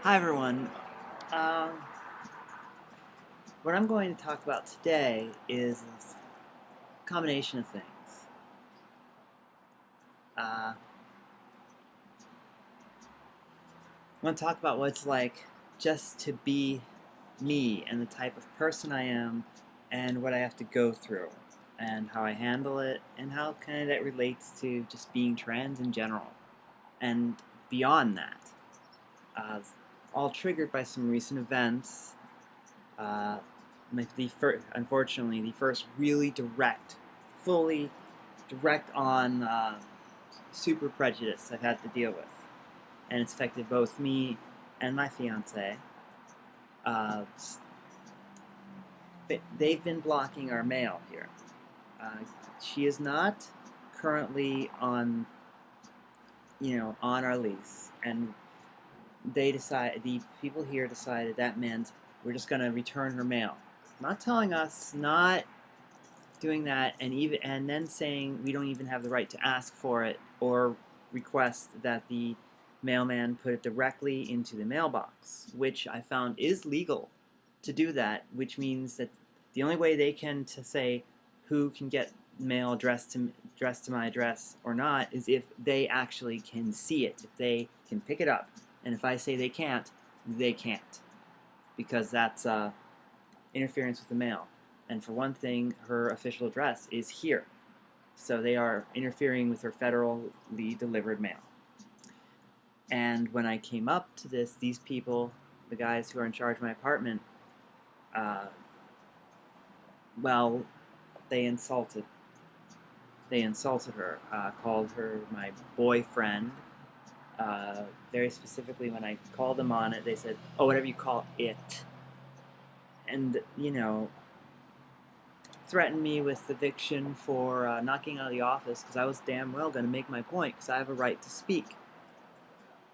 Hi everyone. Um, what I'm going to talk about today is a combination of things. I want to talk about what it's like just to be me and the type of person I am and what I have to go through and how I handle it and how kind of that relates to just being trans in general and beyond that. Uh, all triggered by some recent events. Uh, Unfortunately, the first really fully direct on super prejudice I've had to deal with, and it's affected both me and my fiance. Uh, they've been blocking our mail here. Uh, she is not currently on our lease, and the people here decided that meant we're just going to return her mail, not telling us, not doing that, and then saying we don't even have the right to ask for it or request that the mailman put it directly into the mailbox, which I found is legal to do that, which means that the only way they can to say who can get mail addressed to my address or not is if they actually can see it, if they can pick it up. And if I say they can't, because that's interference with the mail. And for one thing, her official address is here. So they are interfering with her federally delivered mail. And when I came up to this, these people, the guys who are in charge of my apartment, uh, well, they insulted. They insulted her, called her my boyfriend. Very specifically, when I called them on it, they said, "Oh, whatever you call it," and threatened me with eviction for knocking out of the office because I was damn well going to make my point because I have a right to speak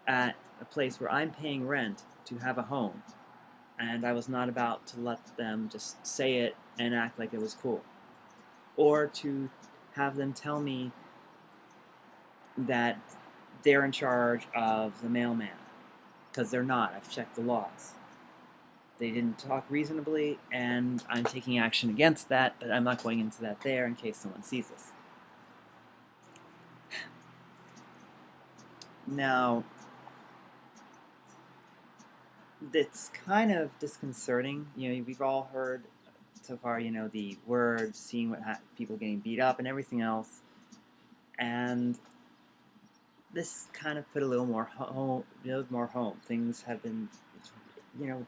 at a place where I'm paying rent to have a home, and I was not about to let them just say it and act like it was cool, or to have them tell me that they're in charge of the mailman, because they're not. I've checked the laws. They didn't talk reasonably, and I'm taking action against that, but I'm not going into that there in case someone sees this. Now, it's kind of disconcerting. We've all heard so far, the words, seeing people getting beat up and everything else, and this kind of put a little more home. Things have been, you know,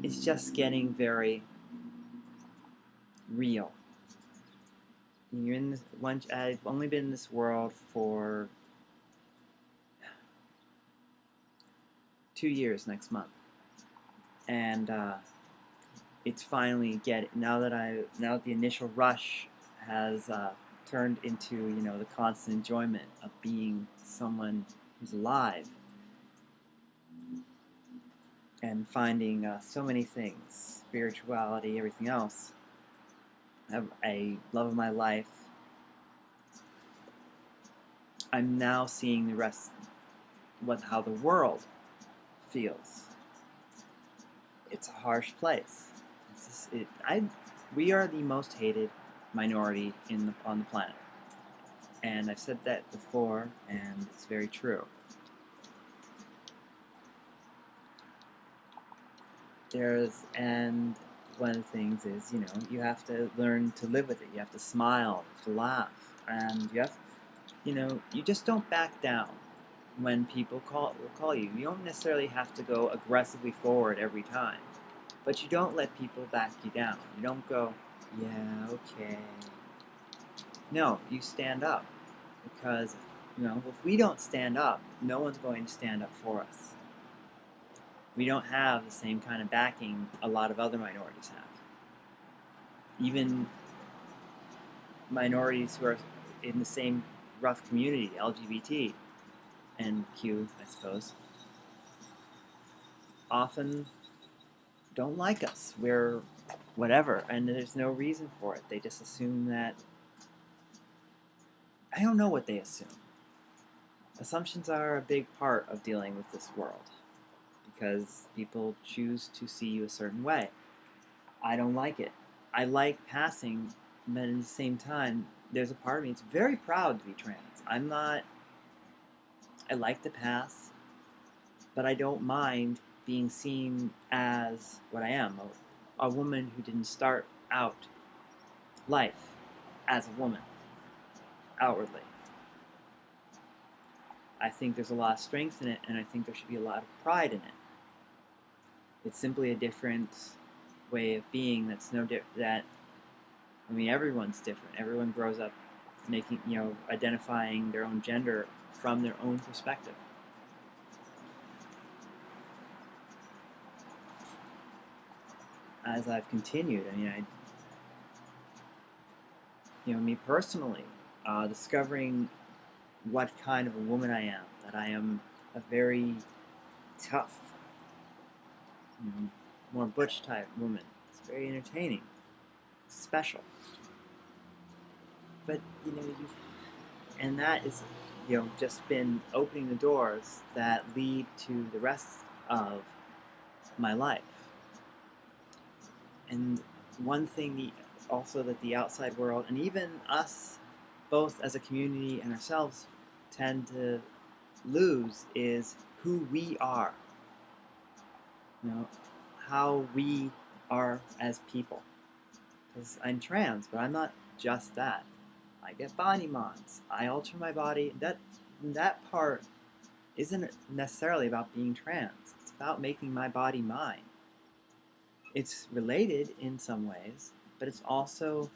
it's just getting very real. You're in this one. I've only been in this world for 2 years next month, and it's finally now that the initial rush has turned into the constant enjoyment of being someone who's alive and finding so many things, spirituality, everything else, a love of my life. I'm now seeing the rest, how the world feels. It's a harsh place. We are the most hated minority on the planet. And I've said that before, and it's very true. And one of the things is, you have to learn to live with it. You have to smile, to laugh, and you just don't back down when people call you. You don't necessarily have to go aggressively forward every time, but you don't let people back you down. You don't go, yeah, okay. No, you stand up, because if we don't stand up, no one's going to stand up for us. We don't have the same kind of backing a lot of other minorities have. Even minorities who are in the same rough community, LGBT and Q, I suppose, often don't like us. We're whatever, and there's no reason for it. They just assume that. I don't know what they assume. assumptions are a big part of dealing with this world because people choose to see you a certain way. I don't like it. I like passing, but at the same time, there's a part of me that's very proud to be trans. I'm not, I like to pass, but I don't mind being seen as what I am, a woman who didn't start out life as a woman outwardly. I think there's a lot of strength in it, and I think there should be a lot of pride in it. It's simply a different way of being that's no different. That, I mean, everyone's different. Everyone grows up making, identifying their own gender from their own perspective. As I've continued, me personally, discovering what kind of a woman I am, that I am a very tough, more butch type woman. It's very entertaining, special. But and that is, just been opening the doors that lead to the rest of my life. And one thing also that the outside world, and even us, both as a community and ourselves, tend to lose is who we are. How we are as people. Because I'm trans, but I'm not just that. I get body mods. I alter my body. That part isn't necessarily about being trans. It's about making my body mine. It's related in some ways, but it's also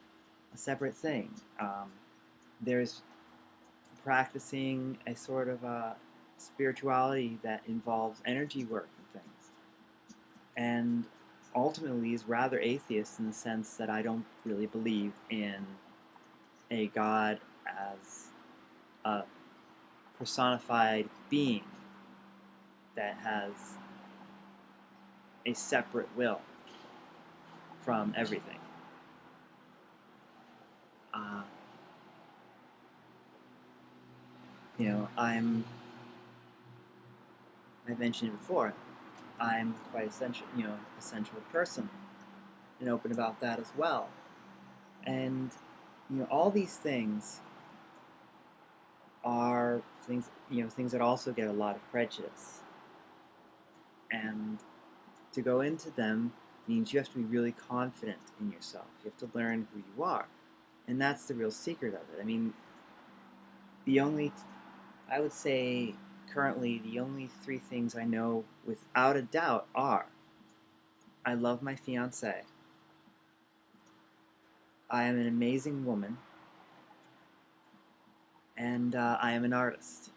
a separate thing. There's practicing a sort of a spirituality that involves energy work and things, and ultimately is rather atheist in the sense that I don't really believe in a God as a personified being that has a separate will from everything. I mentioned it before, I'm quite essential person, and open about that as well. And, all these things are things that also get a lot of prejudice. And to go into them means you have to be really confident in yourself. You have to learn who you are. And that's the real secret of it. I would say currently the only three things I know without a doubt are: I love my fiance, I am an amazing woman, and I am an artist.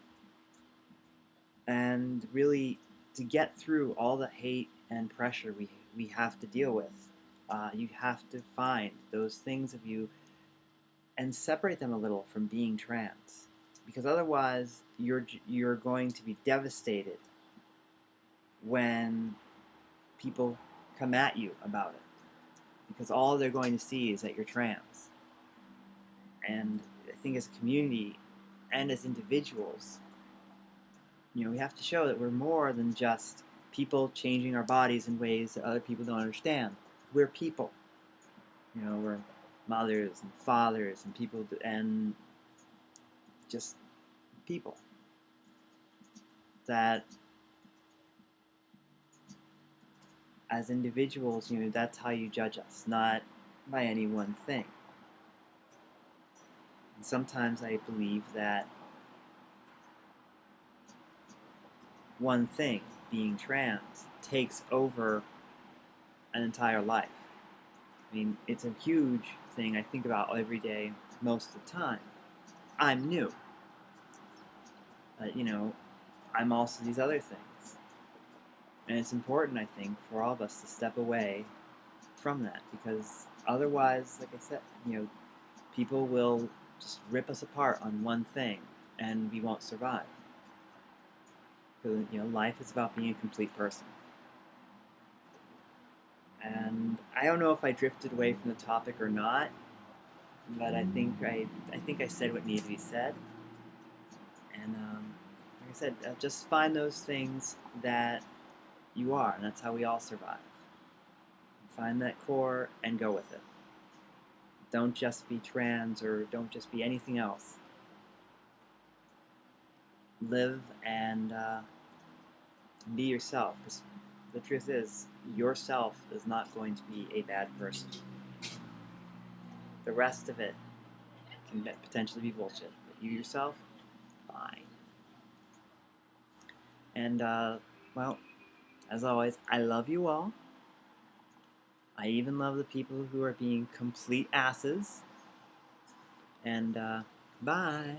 And really, to get through all the hate and pressure we have to deal with, you have to find those things of you and separate them a little from being trans, because otherwise you're going to be devastated when people come at you about it, because all they're going to see is that you're trans. And I think as a community and as individuals, we have to show that we're more than just people changing our bodies in ways that other people don't understand. We're people. We're mothers and fathers and people, and just people. That as individuals, that's how you judge us, not by any one thing. And sometimes I believe that one thing, being trans, takes over an entire life. It's a huge thing I think about every day, most of the time. I'm new. But, I'm also these other things. And it's important, I think, for all of us to step away from that, because otherwise, like I said, people will just rip us apart on one thing, and we won't survive. Because, life is about being a complete person. And I don't know if I drifted away from the topic or not, but I think I said what needed to be said. And I said, just find those things that you are, and that's how we all survive. Find that core and go with it. Don't just be trans or don't just be anything else. Live and be yourself. Because the truth is, yourself is not going to be a bad person. The rest of it can potentially be bullshit. But you yourself, fine. And, well, as always, I love you all. I even love the people who are being complete asses. And, bye.